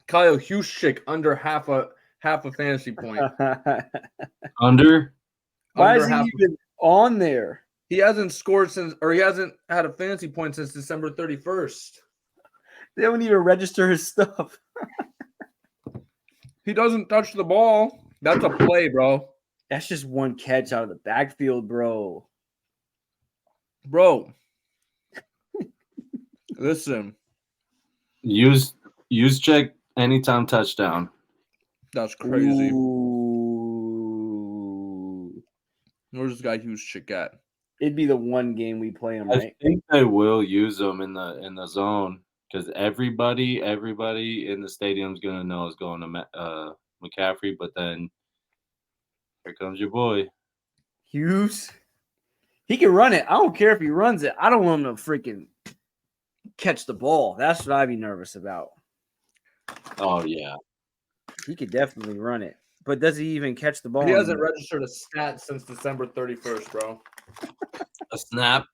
Kyle Juszczyk under half a fantasy point. Under? Why Under is he half. even on there? He hasn't scored since, or he hasn't had a fantasy point since December 31st. They don't even register his stuff. He doesn't touch the ball. That's a play, bro. That's just one catch out of the backfield, bro. Bro. Listen. Use check anytime touchdown. That's crazy. Ooh. Where's this guy Juszczyk at? It'd be the one game we play him, I right? think they will use them in the zone because everybody in the stadium's gonna know is going to McCaffrey, but then here comes your boy. Hughes. He can run it. I don't care if he runs it. I don't want him to freaking catch the ball. That's what I'd be nervous about. Oh yeah, He could definitely run it. But does he even catch the ball? He hasn't registered a stat since December 31st, bro. a snap.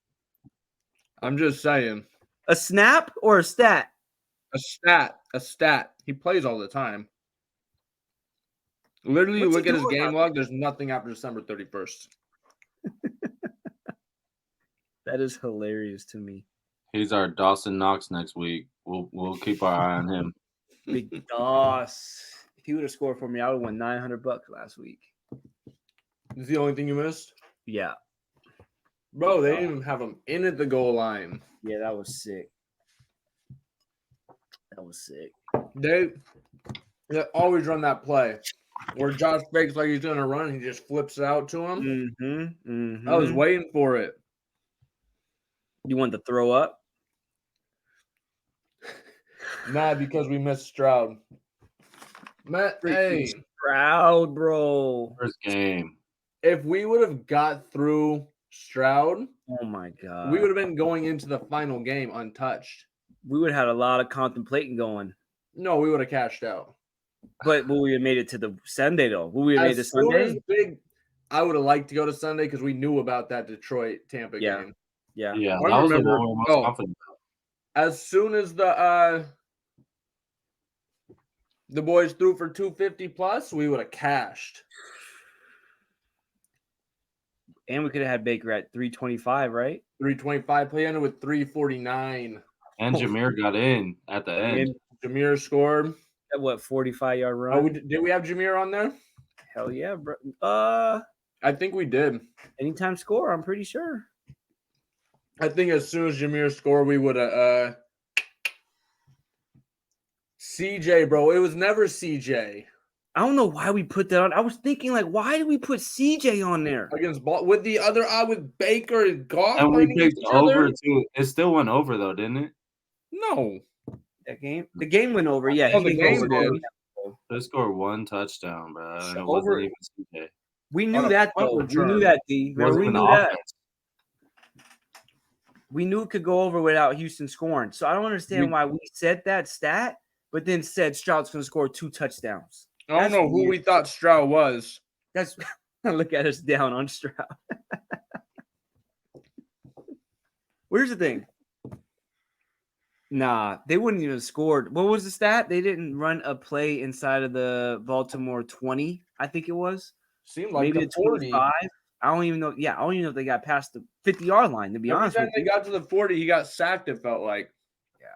I'm just saying. A snap or a stat? A stat. He plays all the time. Literally, you look at his game log, there's nothing after December 31st. That is hilarious to me. He's our Dawson Knox next week. We'll keep our eye on him. Big Doss. If he would have scored for me, I would have won $900 last week. Is the only thing you missed? Yeah. Bro, they didn't even have him in at the goal line. Yeah, that was sick. That was sick. They always run that play where Josh fakes like he's going to run and he just flips it out to him. I was waiting for it. You want to throw up? Nah, because we missed Stroud. Matt, hey. Stroud, bro. First game. If we would have got through Stroud, oh my God, we would have been going into the final game untouched. We would have had a lot of contemplating going. No, we would have cashed out. But would we have made it to the Sunday though? Would we have made the Sunday? I would have liked to go to Sunday because we knew about that Detroit Tampa game. Yeah. That was the one we're most confident about. As soon as the boys threw for 250 plus, we would have cashed. And we could have had Baker at 325, right? 325. Play ended with 349. And Jameer got in at the end. And Jameer scored. At what, 45-yard run? Oh, did we have Jameer on there? Hell yeah, bro. I think we did. Anytime score, I'm pretty sure. I think as soon as Jameer scored, we would have CJ, bro. It was never CJ. I don't know why we put that on. I was thinking, like, why did we put CJ on there? Against with the other with Baker and Goff. And we picked over too. It still went over though, didn't it? No. The game went over. Yeah, the game did. They scored one touchdown, bro. And it over. wasn't even CJ. We knew that though. We knew that, D. We knew that. We knew it could go over without Houston scoring. So I don't understand why we said that stat, but then said Stroud's going to score 2 touchdowns. I don't know who we thought Stroud was. That's look at us down on Stroud. Where's the thing? Nah, they wouldn't even have scored. What was the stat? They didn't run a play inside of the Baltimore 20, I think it was. Seemed like maybe the 40. 25. I don't even know. Yeah, I don't even know if they got past the 50-yard line, to be honest with you. Every time they got to the 40, he got sacked, it felt like. Yeah.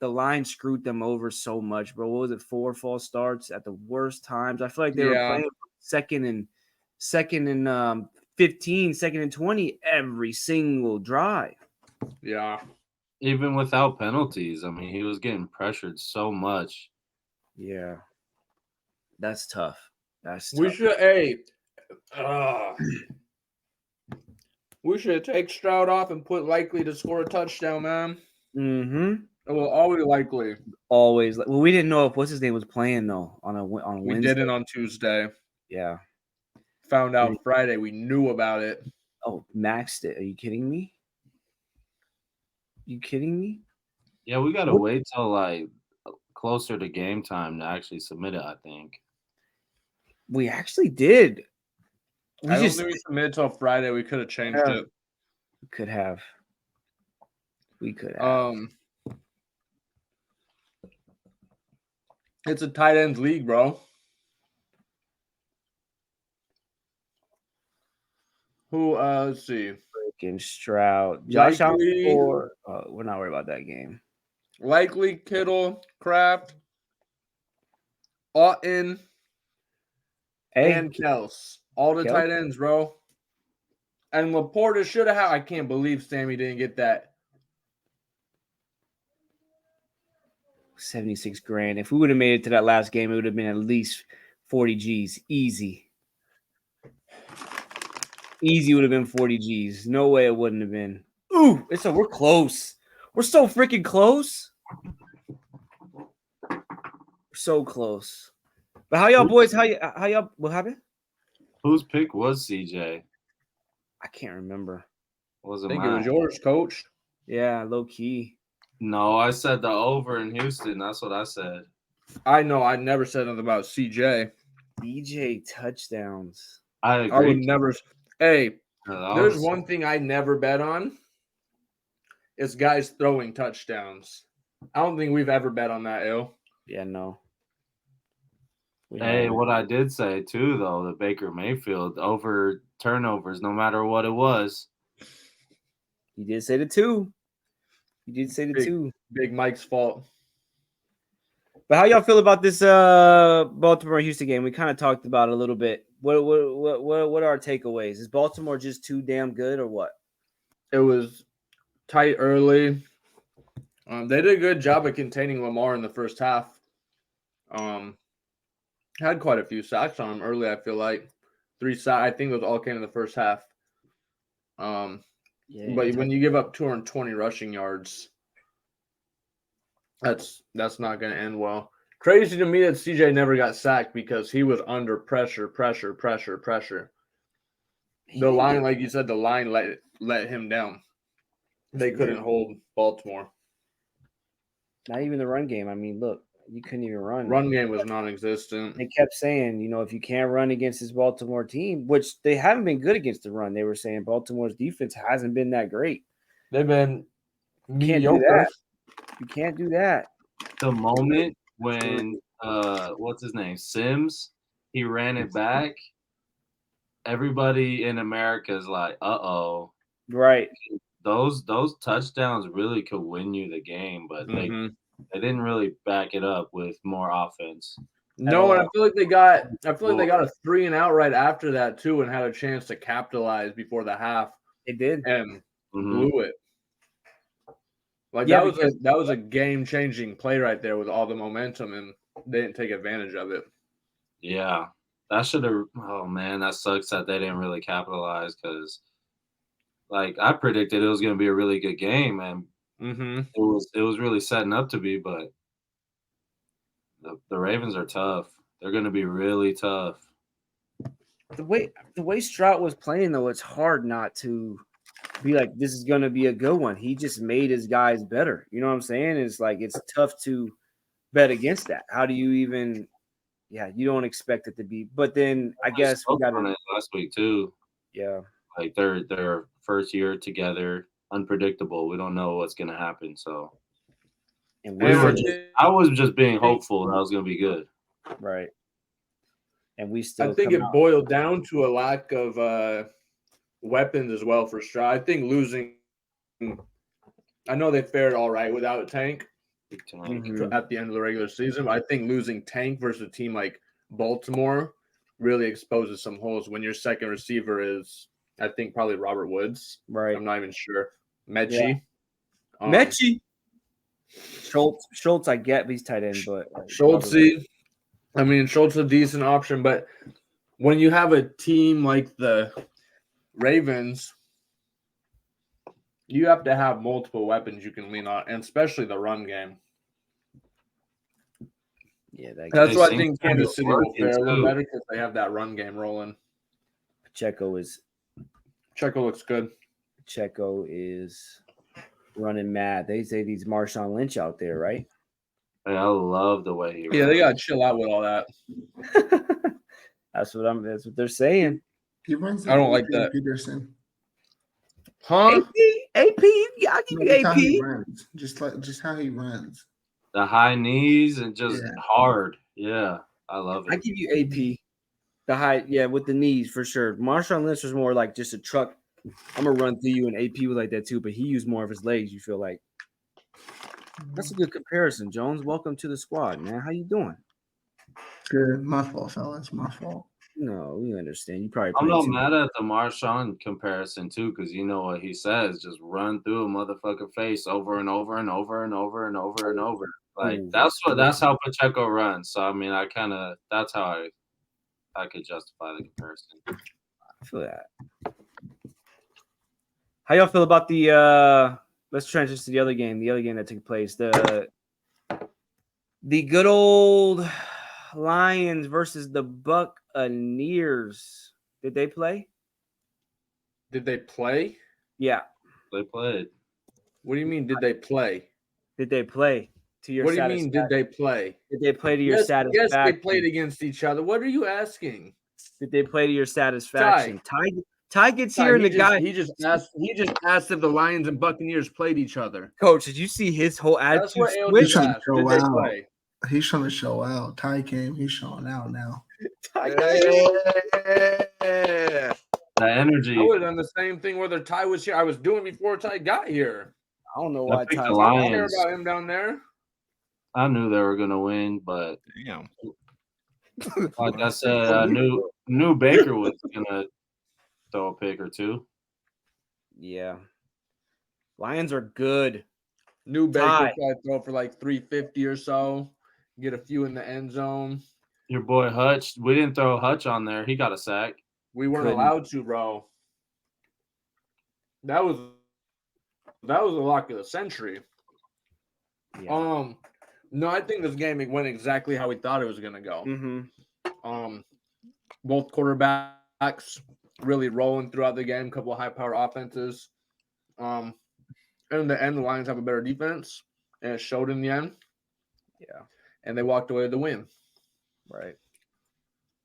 The line screwed them over so much, bro. What was it? 4 false starts at the worst times. I feel like they were playing second and 15, second and 20 every single drive. Yeah. Even without penalties. I mean, he was getting pressured so much. Yeah. That's tough. We should we should take Stroud off and put likely to score a touchdown, man. Mm-hmm. Well, always likely. Always. Well, we didn't know if what's his name was playing though on Wednesday. We did it on Tuesday. Yeah. Found out Friday. We knew about it. Oh, maxed it. Are you kidding me? Yeah, we gotta wait till like closer to game time to actually submit it, I think. We actually did. I don't think we submitted till Friday. We could have changed it. We could have. It's a tight ends league, bro. Who? Let's see. Freaking Stroud. Josh Allen Likely, or we're not worried about that game. Likely, Kittle, Kraft, Auten, and Kels. All the tight ends, bro. And Laporta should have had. I can't believe Sammy didn't get that. 76 grand. If we would have made it to that last game, it would have been at least 40 G's. Easy. Easy would have been 40 G's. No way it wouldn't have been. Ooh, we're close. We're so freaking close. We're so close. But how y'all boys? How y'all? What happened? Whose pick was CJ? I can't remember. Was it I think mine? it was yours, Coach. Yeah, low key. No, I said the over in Houston. That's what I said. I know. I never said anything about CJ. DJ touchdowns. I agree. I would never. Hey, there's was... one thing I never bet on. It's guys throwing touchdowns. I don't think we've ever bet on that, Ew. Yeah, no. Hey, what I did say too, though, the Baker Mayfield over turnovers, no matter what it was. You did say the two. You did say the two. Big Mike's fault. But how y'all feel about this Baltimore-Houston game? We kind of talked about it a little bit. What are our takeaways? Is Baltimore just too damn good or what? It was tight early. They did a good job of containing Lamar in the first half. Had quite a few sacks on him early, I feel like. 3 sacks. I think those all came in the first half. But when you give up 220 rushing yards, that's not going to end well. Crazy to me that CJ never got sacked because he was under pressure. The line, like you said, the line let him down. They couldn't hold Baltimore. Not even the run game. I mean, look, you couldn't even run. Run game was non-existent. They kept saying, if you can't run against this Baltimore team, which they haven't been good against the run, they were saying Baltimore's defense hasn't been that great. They've been mediocre. You can't do that. The moment when what's his name? Sims, he ran it back. Everybody in America is like, uh-oh. Right. Those touchdowns really could win you the game, but they didn't really back it up with more offense. No, and I feel like they got a 3-and-out right after that too, and had a chance to capitalize before the half. They did and blew it. Like that was a game-changing play right there with all the momentum, and they didn't take advantage of it. Yeah, that should have. Oh man, that sucks that they didn't really capitalize because, like, I predicted it was going to be a really good game, and it was really setting up to be. But the Ravens are tough. They're going to be really tough. The way Stroud was playing, though, it's hard not to be like, this is going to be a good one. He just made his guys better. You know what I'm saying? It's like it's tough to bet against that. How do you even? Yeah, you don't expect it to be. But then I guess we got on it last week too. Yeah, like their first year together, unpredictable. We don't know what's going to happen. So, I was just being hopeful that was going to be good. Right. And we still. I think it boiled down to a lack of weapons as well for Stroud. I think losing. I know they fared all right without Tank at the end of the regular season. But I think losing Tank versus a team like Baltimore really exposes some holes when your second receiver is, I think, probably Robert Woods. Right. I'm not even sure. Mechie. Yeah. Mechie. Schultz, I get he's tight end, but Schultz is a decent option, but when you have a team like the Ravens, you have to have multiple weapons you can lean on, and especially the run game. Yeah, that's why I think Kansas City will fare a little better because they have that run game rolling. Pacheco looks good. Pacheco is running mad. They say he's Marshawn Lynch out there, right? I love the way he runs. Yeah, they gotta chill out with all that. That's what they're saying. He runs. I don't like that. Peterson. Huh? AP, yeah, I give you AP. Just how he runs. The high knees and just hard. Yeah, I love I it. give you AP. The high, with the knees for sure. Marshawn Lynch was more like just a truck. I'm gonna run through you, and AP was like that too, but he used more of his legs. You feel like that's a good comparison, Jones. Welcome to the squad, man. How you doing? Good. My fault, fellas. My fault. No, we understand. You probably I'm played not too. mad at the Marshawn comparison too, because you know what he says: just run through a motherfucker face over and over and over and over and over and over. Like that's how Pacheco runs. So I mean, that's how I could justify the comparison. I feel that. How y'all feel about the let's transition to the other game that took place. The good old Lions versus the Buccaneers. Did they play? Did they play? Yeah. They played. What do you mean, did they play? Did they play to your What do you mean, did they play? Did they play to your Yes, satisfaction? they played against each other. What are you asking? Did they play to your satisfaction? Ty gets here, and he just asked if the Lions and Buccaneers played each other. Coach, did you see his whole attitude? That's what AL He's just trying to asked. show Did they out. play? He's trying to show out. Ty came. He's showing out now. The energy. I would have done the same thing whether Ty was here. I was doing before Ty got here. I don't know why picked Ty. the I don't care Lions. about him down there. I knew they were gonna win, but Damn. like I said, I knew Baker was gonna throw a pick or two. Yeah. Lions are good. New Baker Ty. probably throw for like 350 or so. Get a few in the end zone. Your boy Hutch, we didn't throw Hutch on there. He got a sack. We weren't allowed to, bro. That was the lock of the century. Yeah. No, I think this game went exactly how we thought it was gonna go. Mm-hmm. Both quarterbacks really rolling throughout the game. Couple of high-power offenses. In the end, the Lions have a better defense, and it showed in the end. Yeah. And they walked away with the win. Right.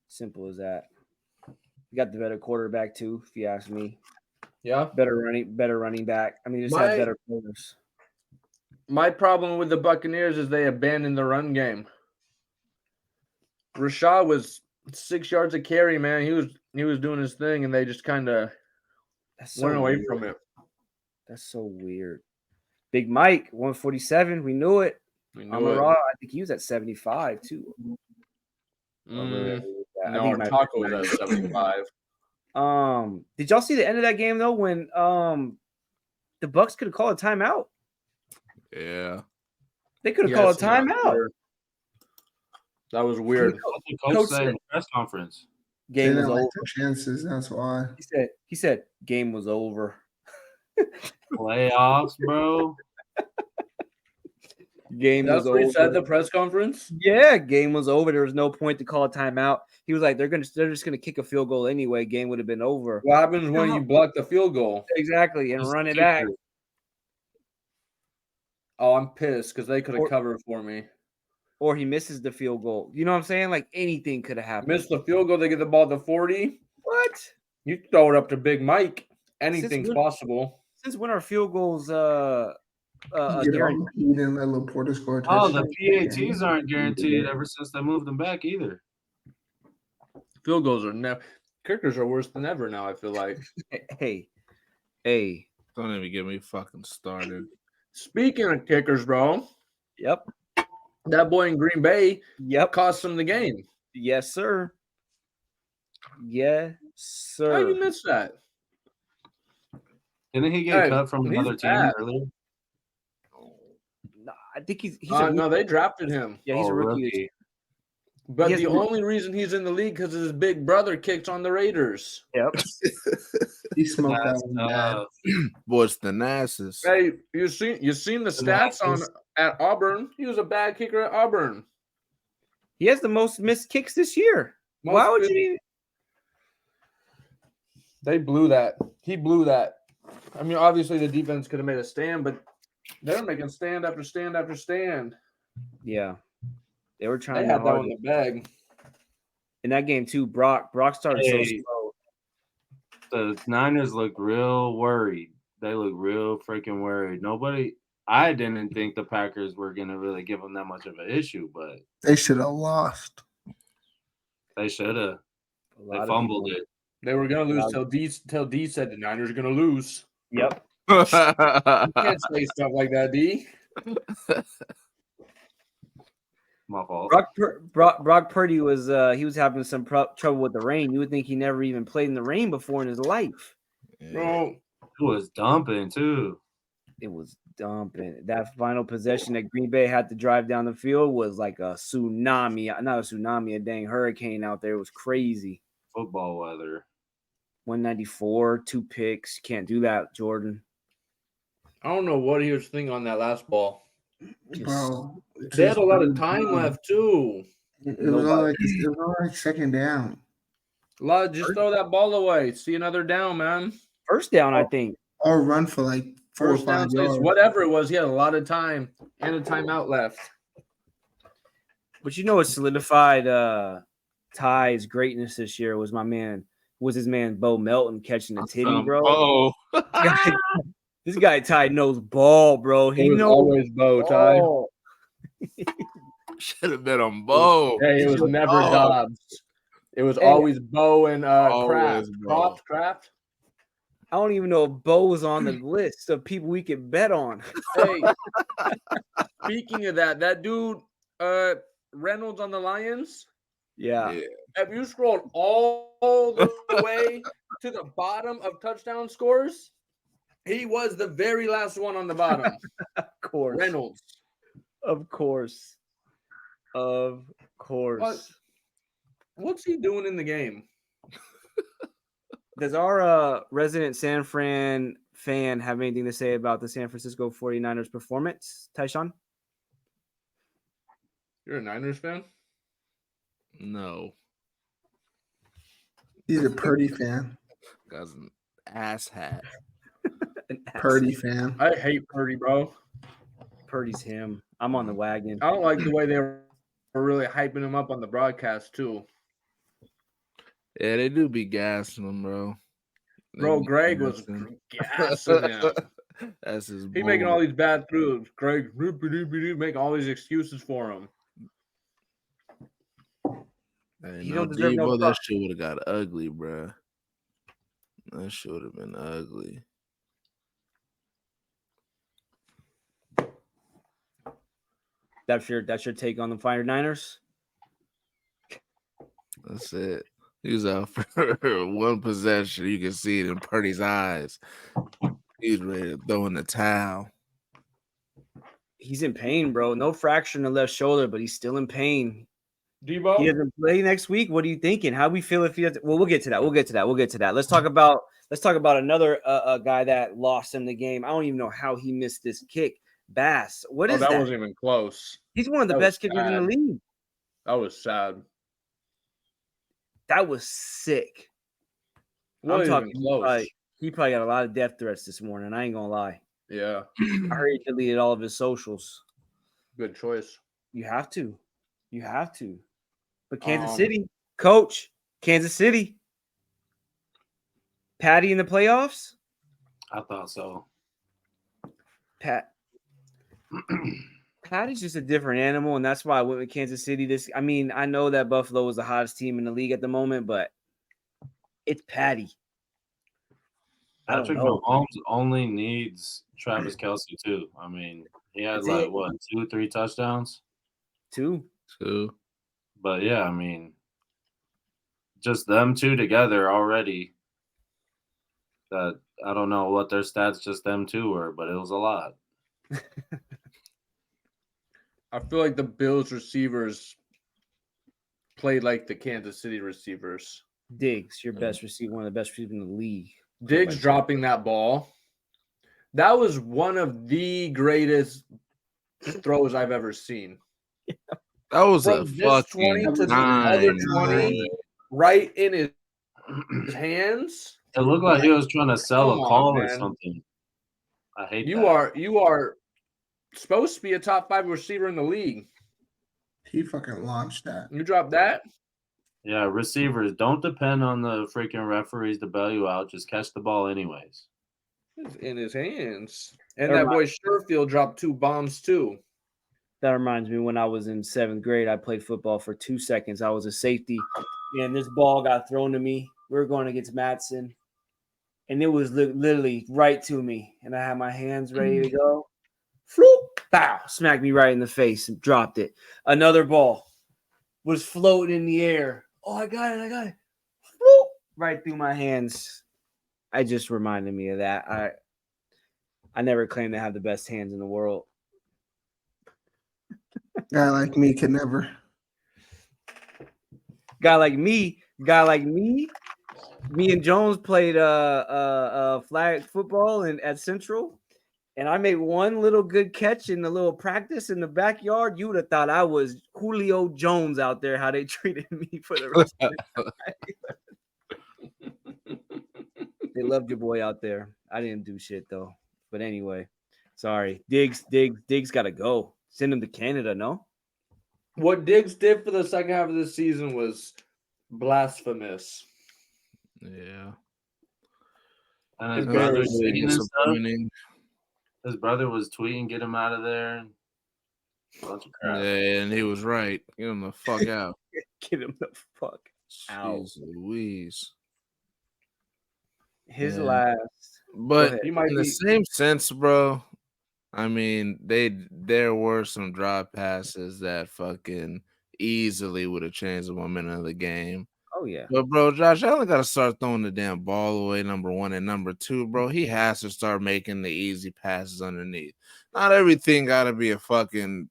Simple as that. You got the better quarterback too, if you ask me. Yeah. Better running back. I mean, just have better players. My problem with the Buccaneers is they abandoned the run game. Rashad was 6 yards a carry, man. He was doing his thing, and they just kind of went away from it. That's so weird. Big Mike, 147. We knew it. I think he was at 75 too. No, our Taco was at 75. Did y'all see the end of that game though when the Bucs could have called a timeout? Yeah. They could have called a timeout. That was weird. Coach said in the press conference. Game was over. Chances, that's why. He said game was over. Playoffs, bro. Game was over. That's what he said at the press conference? Yeah, game was over. There was no point to call a timeout. He was like, they're just gonna kick a field goal anyway. Game would have been over. What happens when you block the field goal? Exactly, and run it back. Oh, I'm pissed because they could have covered for me. Or he misses the field goal. You know what I'm saying? Like anything could have happened. Miss the field goal, they get the ball at the 40. What? You throw it up to Big Mike. Anything's possible. Since when are field goals guaranteed and let Laporta score a touchdown. touchdown. The PATs aren't guaranteed ever since they moved them back either. Field goals are never. Kickers are worse than ever now, I feel like. Hey. Don't even get me fucking started. Speaking of kickers, bro. Yep. That boy in Green Bay cost them the game. Yes, sir. Yes, sir. How you miss that? Didn't he get cut from another team earlier? No, I think he's no, they drafted him. Yeah, he's a rookie. But the only reason he's in the league because his big brother kicked on the Raiders. Yep. He smoked that one. Boy, it's the Nasses. Hey, you seen the stats at Auburn? He was a bad kicker at Auburn. He has the most missed kicks this year. Why would you? They blew that. He blew that. I mean, obviously the defense could have made a stand, but they're making stand after stand after stand. Yeah. They were trying to have that on the bag. In that game too, Brock started so slow. The Niners look real worried. They look real freaking worried. Nobody I didn't think the Packers were going to really give them that much of an issue, but They should have lost. they should have. They of fumbled people- it. They were gonna lose till D said the Niners are gonna lose. Yep. You can't say stuff like that, D. My fault. Brock Purdy was he was having some trouble with the rain. You would think he never even played in the rain before in his life. Bro, It was dumping, too. It was dumping. That final possession that Green Bay had to drive down the field was like a tsunami. Not a tsunami, a dang hurricane out there. It was crazy. Football weather. 194, 2 picks. Can't do that, Jordan. I don't know what he was thinking on that last ball. Bro, They had a lot of time left too. It was only like second down. Just throw that ball away. See another down, man. First down, I think. Or run for like 4 or First 5 down, yards. whatever it was. He had a lot of time and a timeout left. But you know what solidified Ty's greatness this year was his man Bo Melton catching the titty, bro. Oh, This guy Ty knows ball, bro. He It was knows always Bo, Ty. ball. should have been on Bo. Hey, it was never Oh. Dobbs. It was Hey. always Bo and Always Kraft. Bo. Kraft. I don't even know if Bo was on the list of people we could bet on. Hey, speaking of that dude, Reynolds on the Lions. Yeah. Have you scrolled all the way to the bottom of touchdown scores? He was the very last one on the bottom. Of course. Reynolds. Of course. Of course. What's he doing in the game? Does our resident San Fran fan have anything to say about the San Francisco 49ers performance, Tyshawn? You're a Niners fan? No, He's a Purdy fan. guy's an ass hat. Purdy fan. I hate Purdy, bro. Purdy's him. I'm on the wagon. I don't like the way they were really hyping him up on the broadcast, too. Yeah, they do be gassing him, bro. They Bro, be Greg was gassing. gassing him. That's his. He making boy. all these bad throws. Greg making all these excuses for him. Hey, He no don't deserve no Debo, that props. shit would have got ugly, bro. That shit would have been ugly. That's your take on the 49ers? That's it. He was out for one possession. You can see it in Purdy's eyes. He's ready to throw in the towel. He's in pain, bro. No fracture in the left shoulder, but he's still in pain. Debo? He doesn't play next week. What are you thinking? How we feel if he doesn't? Well, we'll get to that. We'll get to that. Let's talk about another guy that lost him the game. I don't even know how he missed this kick. Bass. What is that? that? Wasn't even close. He's one of the that best was kickers in the bad. league. That was sad. That was sick. Wasn't talking even close. He probably got a lot of death threats this morning. I ain't gonna lie. Yeah, I heard he deleted all of his socials. good choice. You have to. But Kansas Um, City, coach, Kansas City. Patty in the playoffs? I thought so. Patty's just a different animal, and that's why I went with Kansas City. I know that Buffalo was the hottest team in the league at the moment, but it's Patty. I don't Patrick know. Mahomes only needs Travis Kelce too. I mean, he had That's like it. what 2 or 3 touchdowns. Two. But yeah, I mean, just them two together already. That I don't know what their stats just them two were, but it was a lot. I feel like the Bills receivers played like the Kansas City receivers. Diggs, your best receiver, one of the best receivers in the league. Diggs dropping that ball. That was one of the greatest throws I've ever seen. That was a From this 20 fucking to the other nine. 20, right in his hands. It looked like he was trying to sell Come a on, call or man. something. I hate You that. are supposed to be a top 5 receiver in the league. He fucking launched that. You drop that. Yeah, receivers don't depend on the freaking referees to bail you out. Just catch the ball anyways. It's in his hands. And that boy Sherfield dropped 2 bombs too. That reminds me, when I was in 7th grade, I played football for 2 seconds. I was a safety, and this ball got thrown to me. We were going against Matson, and it was literally right to me. And I had my hands ready to go. Floop, bow, smacked me right in the face and dropped it. Another ball was floating in the air. Oh, I got it. Floop, right through my hands. I just reminded me of that. I never claimed to have the best hands in the world. Guy like me could never. Guy like me, me and Jones played flag football at Central, and I made one little good catch in the little practice in the backyard. You would have thought I was Julio Jones out there, how they treated me for the rest of the night. They loved your boy out there. I didn't do shit though. But anyway, sorry. Diggs got to go. Send him to Canada, no? What Diggs did for the second half of the season was blasphemous. Yeah. And his It's brother very was tweeting and stuff. Disappointing. His brother was tweeting, get him out of there. Bunch of crap. Yeah, and he was right. Get him the fuck out. Get him the fuck out. Jeez Louise. His Yeah. last. But He might in the be same sense, bro, I mean, there were some drop passes that fucking easily would have changed the momentum of the game. Oh yeah. But bro, Josh Allen got to start throwing the damn ball away. Number one, and number two, bro, he has to start making the easy passes underneath. Not everything got to be a fucking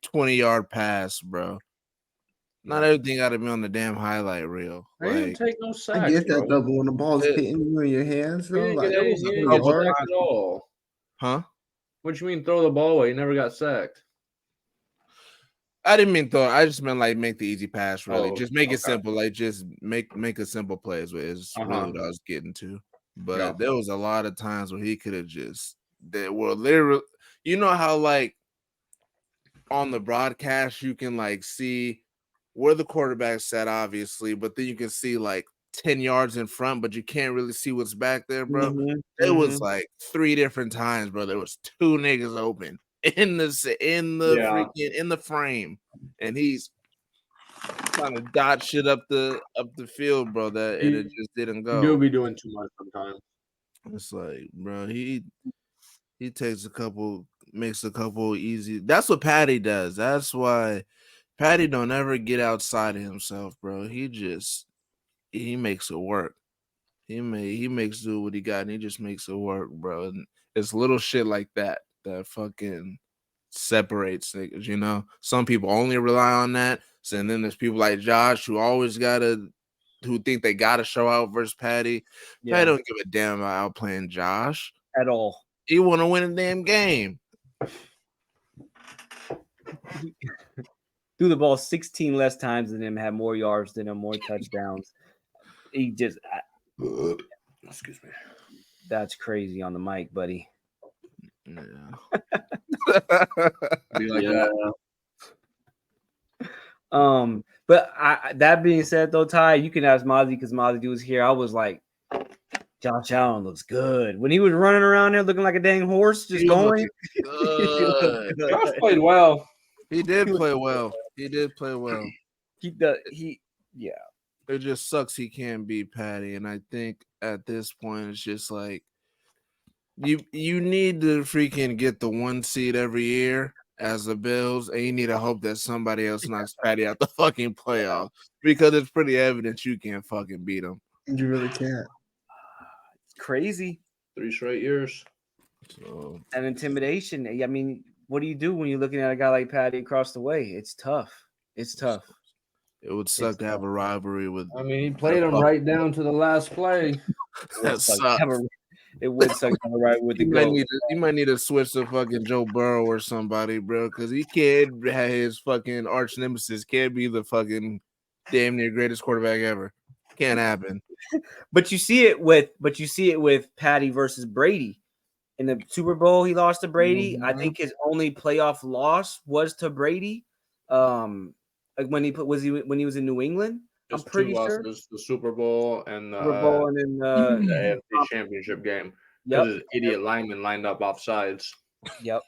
20-yard pass, bro. Not everything got to be on the damn highlight reel. He didn't Like, take no sacks. I get that bro. though, but when the ball's hitting you in your hands, He though, didn't like get, that any, was he a didn't good get couple sacked yard. at all. huh? What you mean throw the ball away? He never got sacked. I didn't mean throw. I just meant like make the easy pass. Really, Oh, just make it okay. simple. Like just make a simple play is really what I was getting to. But there was a lot of times where he could have just that were literally. You know how like on the broadcast you can like see where the quarterback's at, obviously, but then you can see like 10 yards in front, but you can't really see what's back there, bro. It was like 3 different times, bro. There was 2 niggas open in the freaking in the frame, and he's trying to dot shit up the field, bro. And it just didn't You do go. be doing too much sometimes. It's like, bro, he makes a couple easy. That's what Patty does. That's why Patty don't ever get outside of himself, bro. He makes it work. He makes do what he got, and he just makes it work, bro. And it's little shit like that fucking separates niggas, you know. Some people only rely on that. So, and then there's people like Josh who think they gotta show out versus Patty. Yeah. Patty don't give a damn about outplaying Josh At all. He want to win a damn game. Threw the ball 16 less times than him, had more yards than him, more touchdowns. He just Excuse me. That's crazy on the mic, buddy. Yeah. Be like that. But that being said, though, Ty, you can ask Mozzie because Mozzie was here. I was like, Josh Allen looks good when he was running around there looking like a dang horse, just going. Good. Josh played well. He did play well. He did play well. Yeah. It just sucks he can't beat Patty, and I think at this point it's just like you need to freaking get the 1 seed every year as the Bills, and you need to hope that somebody else knocks Patty out the fucking playoffs because it's pretty evident you can't fucking beat him. You really can't. It's crazy. 3 straight years. So And intimidation. I mean, what do you do when you're looking at a guy like Patty across the way? It's tough. It's tough. it would suck to have a rivalry with. I mean, he played him right down to the last play. That sucks. It would suck to have a rivalry with the GOAT. You might need to switch to fucking Joe Burrow or somebody, bro, because he can't have his fucking arch nemesis. Can't be the fucking damn near greatest quarterback ever. Can't happen. But you see it with Patty versus Brady. In the Super Bowl, he lost to Brady. Mm-hmm. I think his only playoff loss was to Brady. Like when he was in New England. I'm Just pretty 2 sure. losses, the Super Bowl and Super Bowl and then the AFC Championship game. Yep. his idiot lineman lined up off sides. Yep.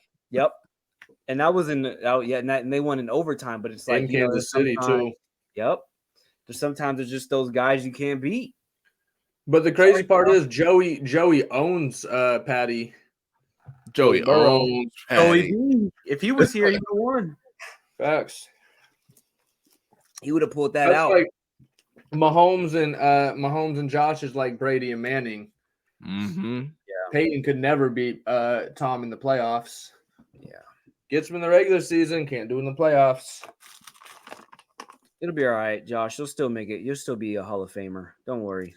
And that was and they won in overtime. But it's like In Kansas City too. Yep. Sometimes there's just those guys you can't beat. But the crazy part is Joey owns Patty. Joey owns Patty. If he was here, he would have won. Facts. He would have pulled that That's out. like Mahomes and Josh is like Brady and Manning. Mm-hmm. Yeah. Peyton could never beat Tom in the playoffs. Yeah. Gets him in the regular season, can't do it in the playoffs. It'll be all right, Josh. You'll still make it. You'll still be a Hall of Famer. Don't worry.